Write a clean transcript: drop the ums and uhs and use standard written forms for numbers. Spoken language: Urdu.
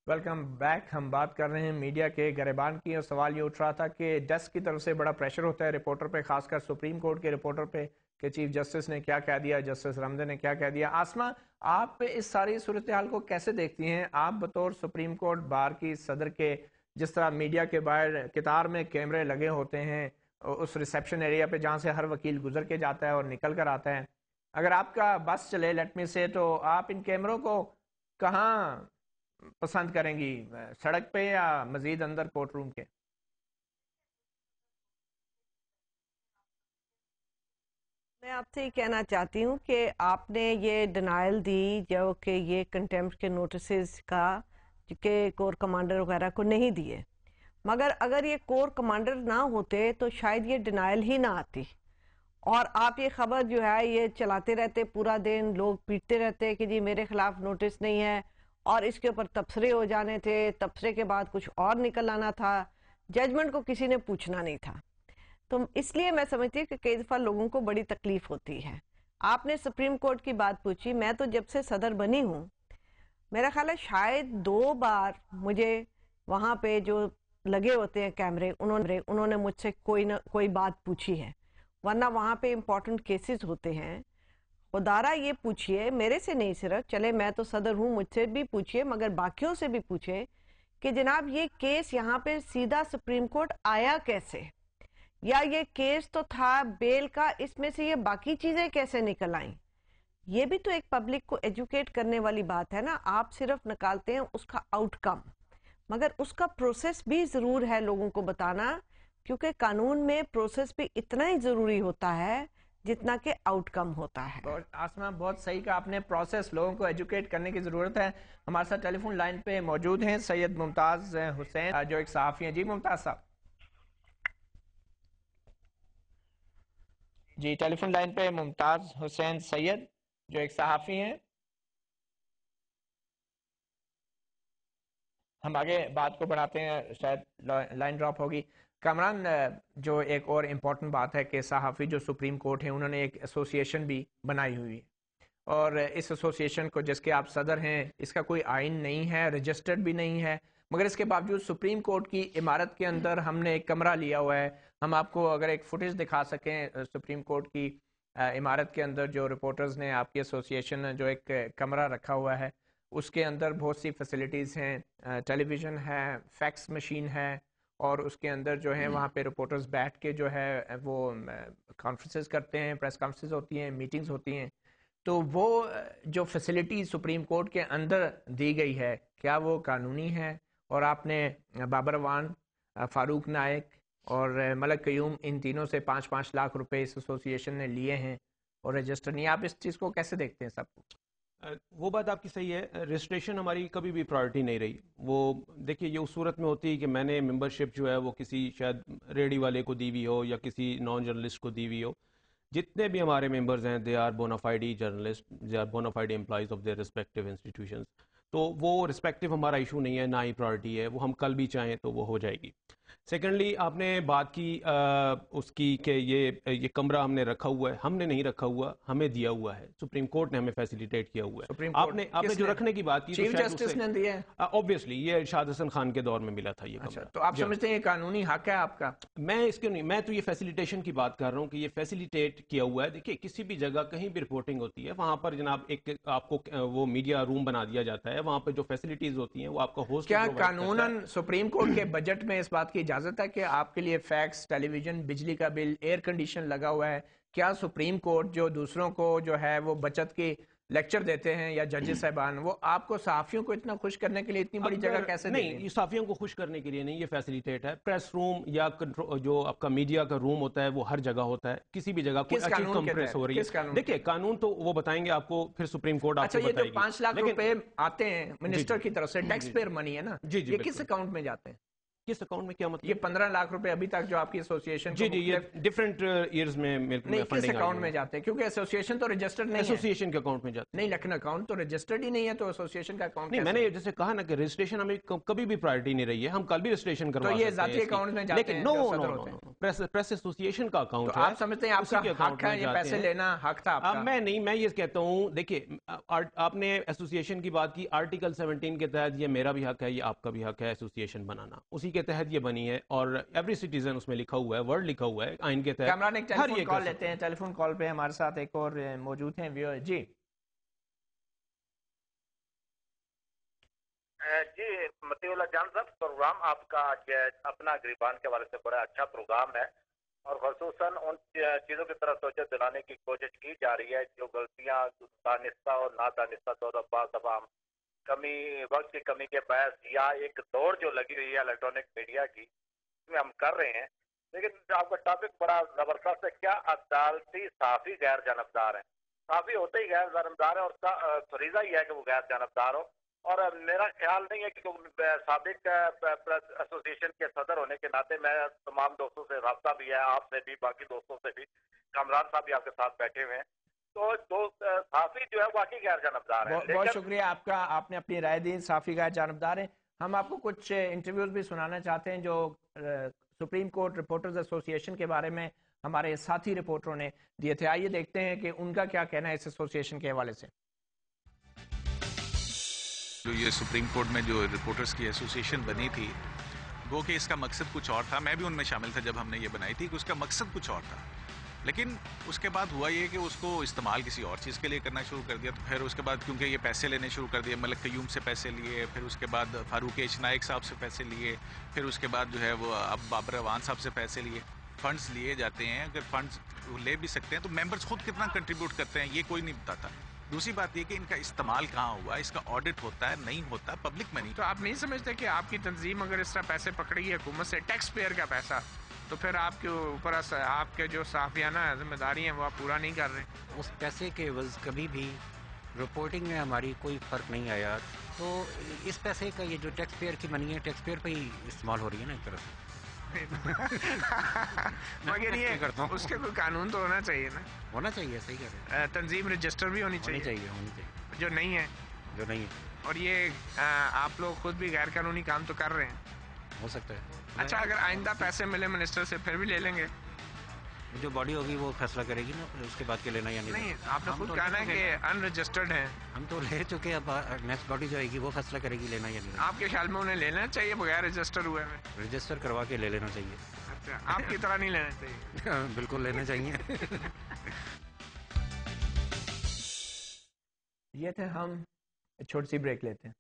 Welcome back. ہم بات کر رہے ہیں میڈیا کے گریبان کی، اور سوال یہ اٹھ رہا تھا کہ ڈیسک کی طرف سے بڑا پریشر ہوتا ہے رپورٹر پہ، خاص کر سپریم کورٹ کے رپورٹر پہ، کہ چیف جسٹس نے کیا کہہ دیا، جسٹس رمدے نے کیا کہہ دیا. آسمہ، آپ اس ساری صورتحال کو کیسے دیکھتی ہیں؟ آپ بطور سپریم کورٹ بار کی صدر کے، جس طرح میڈیا کے باہر قطار میں کیمرے لگے ہوتے ہیں اس ریسیپشن ایریا پہ جہاں سے ہر وکیل گزر کے جاتا ہے اور نکل کر آتا ہے، اگر آپ کا بس چلے لیٹ می سے، تو آپ ان کیمروں کو کہاں پسند کریں گی، سڑک پہ یا مزید اندر کورٹ روم کے؟ میں آپ سے یہ کہنا چاہتی ہوں کہ آپ نے یہ ڈینائل دی جو کہ یہ کنٹیمپٹ کے نوٹسز کا کہ کور کمانڈر وغیرہ کو نہیں دیے، مگر اگر یہ کور کمانڈر نہ ہوتے تو شاید یہ ڈینائل ہی نہ آتی، اور آپ یہ خبر جو ہے یہ چلاتے رہتے پورا دن، لوگ پیٹتے رہتے کہ جی میرے خلاف نوٹس نہیں ہے، اور اس کے اوپر تبصرے ہو جانے تھے، تبصرے کے بعد کچھ اور نکل آنا تھا، ججمنٹ کو کسی نے پوچھنا نہیں تھا. تو اس لیے میں سمجھتی ہوں کہ کئی دفعہ لوگوں کو بڑی تکلیف ہوتی ہے. آپ نے سپریم کورٹ کی بات پوچھی، میں تو جب سے صدر بنی ہوں میرا خیال ہے شاید 2 بار مجھے وہاں پہ جو لگے ہوتے ہیں کیمرے انہوں نے مجھ سے کوئی بات پوچھی ہے، ورنہ وہاں پہ امپورٹنٹ کیسز ہوتے ہیں. خدارہ یہ پوچھئے، میرے سے نہیں صرف، چلے میں تو صدر ہوں مجھ سے بھی پوچھئے، مگر باقیوں سے بھی پوچھے کہ جناب یہ کیس یہاں پہ سیدھا سپریم کورٹ آیا کیسے، یا یہ کیس تو تھا بیل کا، اس میں سے یہ باقی چیزیں کیسے نکل آئیں. یہ بھی تو ایک پبلک کو ایجوکیٹ کرنے والی بات ہے نا. آپ صرف نکالتے ہیں اس کا آؤٹ کم، مگر اس کا پروسیس بھی ضرور ہے لوگوں کو بتانا، کیونکہ قانون میں پروسیس بھی اتنا ہی ضروری ہوتا ہے جتنا کہ آؤٹ کم ہوتا ہے. آسمہ بہت صحیح کہا آپ نے، پروسیس لوگوں کو ایجوکیٹ کرنے کی ضرورت ہے. ہمارے ساتھ ٹیلی فون لائن پہ موجود ہیں سید ممتاز حسین جو ایک صحافی ہیں. جی ممتاز صاحب. جی ٹیلی فون لائن پہ ممتاز حسین سید جو ایک صحافی ہیں. ہم آگے بات کو بڑھاتے ہیں، شاید لائن ڈراپ ہوگی. کامران، جو ایک اور امپورٹنٹ بات ہے کہ صحافی جو سپریم کورٹ ہیں انہوں نے ایک ایسوسی ایشن بھی بنائی ہوئی ہے، اور اس ایسوسی ایشن کو جس کے آپ صدر ہیں، اس کا کوئی آئین نہیں ہے، رجسٹرڈ بھی نہیں ہے، مگر اس کے باوجود سپریم کورٹ کی عمارت کے اندر ہم نے ایک کمرہ لیا ہوا ہے. ہم آپ کو اگر ایک فوٹیج دکھا سکیں سپریم کورٹ کی عمارت کے اندر، جو رپورٹرز نے آپ کی ایسوسی ایشن جو ایک کمرہ رکھا ہوا ہے، اس کے اندر بہت سی فیسلٹیز ہیں، ٹیلی ویژن ہے، فیکس مشین ہے، اور اس کے اندر جو ہے وہاں پہ رپورٹرز بیٹھ کے جو ہے وہ کانفرنسز کرتے ہیں، پریس کانفرنسز ہوتی ہیں، میٹنگز ہوتی ہیں. تو وہ جو فیسلٹی سپریم کورٹ کے اندر دی گئی ہے، کیا وہ قانونی ہے؟ اور آپ نے بابر اعوان، فاروق نائک اور ملک قیوم، ان تینوں سے 5-5 لاکھ روپے اس ایسوسی ایشن نے لیے ہیں اور رجسٹر نہیں. آپ اس چیز کو کیسے دیکھتے ہیں سب کو؟ وہ بات آپ کی صحیح ہے، رجسٹریشن ہماری کبھی بھی پرائرٹی نہیں رہی. وہ دیکھیے یہ اس صورت میں ہوتی ہے کہ میں نے ممبرشپ جو ہے وہ کسی شاید ریڈی والے کو دی ہوئی ہو یا کسی نان جرنلسٹ کو دی ہوئی ہو. جتنے بھی ہمارے ممبرز ہیں they are bona fide journalist, they are bona fide employees of their respective institutions. تو وہ رسپیکٹیو ہمارا ایشو نہیں ہے، نہ ہی پرائرٹی ہے، وہ ہم کل بھی چاہیں تو وہ ہو جائے گی. سیکنڈلی آپ نے بات کی اس کی کہ یہ کمرہ ہم نے رکھا ہوا ہے. ہم نے نہیں رکھا ہوا، ہمیں دیا ہوا ہے، سپریم کورٹ نے ہمیں فیسیلیٹیٹ کیا ہوا ہے. آپ نے جو رکھنے کی بات کی چیف جسٹس نے دیا ہے، اوبویسلی یہ ارشاد حسن خان کے دور میں ملا تھا یہ کمرہ. تو آپ سمجھتے ہیں یہ قانونی حق ہے آپ کا؟ میں اس کے نہیں، میں تو یہ فیسیلیٹیشن کی بات کر رہا ہوں کہ یہ فیسیلیٹیٹ کیا ہوا ہے. دیکھیے کسی بھی جگہ کہیں بھی رپورٹنگ ہوتی ہے وہاں پر جناب ایک آپ کو وہ میڈیا روم بنا دیا جاتا ہے، وہاں پہ جو فیسلٹیز ہوتی ہیں وہ آپ کا ہوسٹ. کیا قانوناً سپریم کورٹ کے بجٹ میں اس بات کی اجازت ہے کہ آپ کے لیے فیکس، ٹیلی ویژن، بجلی کا بل، ایئر کنڈیشن لگا ہوا ہے؟ کیا سپریم کورٹ جو دوسروں کو جو ہے وہ بچت کی لیکچر دیتے ہیں یا ججز صاحبان، وہ آپ کو صحافیوں کو اتنا خوش کرنے کے لیے اتنی بڑی جگہ کیسے دیتے ہیں؟ نہیں، صحافیوں کو خوش کرنے کے لیے نہیں، یہ فیسیلیٹیٹ ہے. پریس روم یا جو آپ کا میڈیا کا روم ہوتا ہے وہ ہر جگہ ہوتا ہے. کسی بھی جگہ کوئی اچھی کمپریس ہو رہی ہے، دیکھیں قانون تو وہ بتائیں گے آپ کو، پھر سپریم کورٹ آپ کو بتائے گی. اچھا، یہ جو 5 لاکھ روپے آتے ہیں منسٹر کی طرف سے ٹیکس پیئر منی ہے نا، یہ کس اکاؤنٹ میں جاتے ہیں؟ کس اکاؤنٹ میں کیا مطلب؟ یہ 15 لاکھ روپے ابھی تک جو آپ کی ایسوسیشن جی یہ ڈفرینٹ ایئرز میں نہیں کس اکاؤنٹ میں جاتے ہیں؟ کیونکہ ایسوسیشن تو رجسٹرڈ نہیں ہے. ایسوسیشن کے اکاؤنٹ میں جاتے نہیں لیکن اکاؤنٹ تو رجسٹرڈ ہی نہیں ہے تو ایسوسیشن کا اکاؤنٹ نہیں. میں نے جیسے کہا نا کہ رجسٹریشن ہمیں کبھی بھی پرائرٹی نہیں رہی ہے, ہم کل بھی رجسٹریشن کروا سکتے ہیں. تو یہ ذاتی اکاؤنٹ میں جاتے ہیں جو صدر ہوتے ہیں. پریس ایسوسیشن کا اکاؤنٹ ہے. آپ سمجھتے ہیں آپ کا حق ہے یہ پیسے لینا, حق تھا آپ کا؟ میں نہیں, میں یہ کہتا ہوں دیکھیے آپ نے ایسوسیشن کی بات کی, آرٹیکل 17 کے تحت یہ میرا بھی حق ہے, یہ آپ کا بھی حق ہے ایسوسیشن بنانا, اسی کے تحت یہ بنی ہے اور ایوری سٹیزن اس میں لکھا ہوا ہے, ورڈ لکھا ہوا ہے آئین کے تحت. کامران ایک ٹیلی فون کال لیتے ہیں, ٹیلی فون کال پہ ہمارے ساتھ ایک اور موجود ہیں ویور. جی جی مطیع اللہ جان صاحب, پروگرام آپ کا اپنا گریبان کے حوالے سے بڑا اچھا پروگرام ہے اور خصوصاً ان چیزوں کی طرف توجہ دلانے کی کوشش کی جا رہی ہے جو غلطیاں دانستہ اور نادانستہ بعض دفعہ کمی, وقت کی کمی کے باعث یا ایک دوڑ جو لگی ہوئی ہے الیکٹرانک میڈیا کی, اس میں ہم کر رہے ہیں. لیکن آپ کا ٹاپک بڑا زبردست ہے, کیا عدالتی صحافی غیر جانبدار ہیں؟ صحافی ہوتے ہی غیر جانبدار ہے اور اس کا فریضہ یہ ہے کہ وہ غیر جانبدار ہو. اور میرا خیال نہیں ہے کہ سابق ایسوسیشن کے صدر ہونے کے ناطے میں تمام دوستوں سے رابطہ بھی ہے, آپ سے بھی, باقی دوستوں سے بھی, کامران صاحب بھی آپ کے ساتھ بیٹھے ہوئے ہیں, تو دوست صحافی جو ہے واقعی غیر جانبدار ہے. بہت شکریہ آپ کا, آپ نے اپنی رائے دی. صحافی غیر جانبدار ہیں. ہم آپ کو کچھ انٹرویوز بھی سنانا چاہتے ہیں جو سپریم کورٹ رپورٹرز ایسوسیشن کے بارے میں ہمارے ساتھی رپورٹروں نے دیے تھے. آئیے دیکھتے ہیں کہ ان کا کیا کہنا ہے اس ایسوسیشن کے حوالے سے. جو یہ سپریم کورٹ میں جو رپورٹرز کی ایسوسیشن بنی تھی, گو کہ اس کا مقصد کچھ اور تھا. میں بھی ان میں شامل تھا جب ہم نے یہ بنائی تھی کہ اس کا مقصد کچھ اور تھا, لیکن اس کے بعد ہوا یہ کہ اس کو استعمال کسی اور چیز کے لیے کرنا شروع کر دیا. تو پھر اس کے بعد کیونکہ یہ پیسے لینے شروع کر دیے, ملک قیوم سے پیسے لیے, پھر اس کے بعد فاروق ایچ نائک صاحب سے پیسے لیے, پھر اس کے بعد جو ہے وہ اب بابر اعوان صاحب سے پیسے لیے. فنڈز لیے جاتے ہیں, اگر فنڈز لے بھی سکتے ہیں تو ممبرز خود کتنا کنٹریبیوٹ کرتے ہیں یہ کوئی نہیں بتاتا. دوسری بات یہ کہ ان کا استعمال کہاں ہوا, اس کا آڈٹ ہوتا ہے نہیں ہوتا, پبلک میں نہیں. تو آپ نہیں سمجھتے کہ آپ کی تنظیم اگر اس طرح پیسے پکڑی ہے حکومت سے, ٹیکس پیئر کا پیسہ, تو پھر آپ کے اوپر آپ کے جو صحافیانہ ذمہ داری ہیں وہ آپ پورا نہیں کر رہے؟ اس پیسے کے عوض کبھی بھی رپورٹنگ میں ہماری کوئی فرق نہیں آیا. تو اس پیسے کا یہ جو ٹیکس پیئر کی منی ہے, ٹیکس پیئر پہ ہی استعمال ہو رہی ہے نا ایک طرح سے. مگر یہ اس کے کوئی قانون تو ہونا چاہیے نا. ہونا چاہیے, صحیح کہہ رہے ہیں. تنظیم رجسٹر بھی ہونی چاہیے جو نہیں ہے. جو نہیں ہے. اور یہ آپ لوگ خود بھی غیر قانونی کام تو کر رہے ہیں. ہو سکتا ہے. اچھا اگر آئندہ پیسے ملے منسٹر سے پھر بھی لے لیں گے؟ جو باڈی ہوگی وہ فیصلہ کرے گی نا اس کے بعد کے لینا یا نہیں. آپ نے خود کہا ہے کہ ان رجسٹرڈ ہیں. ہم تو لے چکے, اب نیکسٹ باڈی جو آئے گی وہ فیصلہ کرے گی لینا یا نہیں. آپ کے خیال میں انہیں لینا چاہیے بغیر رجسٹر ہوئے میں؟ رجسٹر کروا کے لے لینا چاہیے. اچھا, آپ کی طرح نہیں لینا چاہیے. بالکل لینا چاہیے. یہ تھے ہم, چھوٹی سی بریک لیتے ہیں.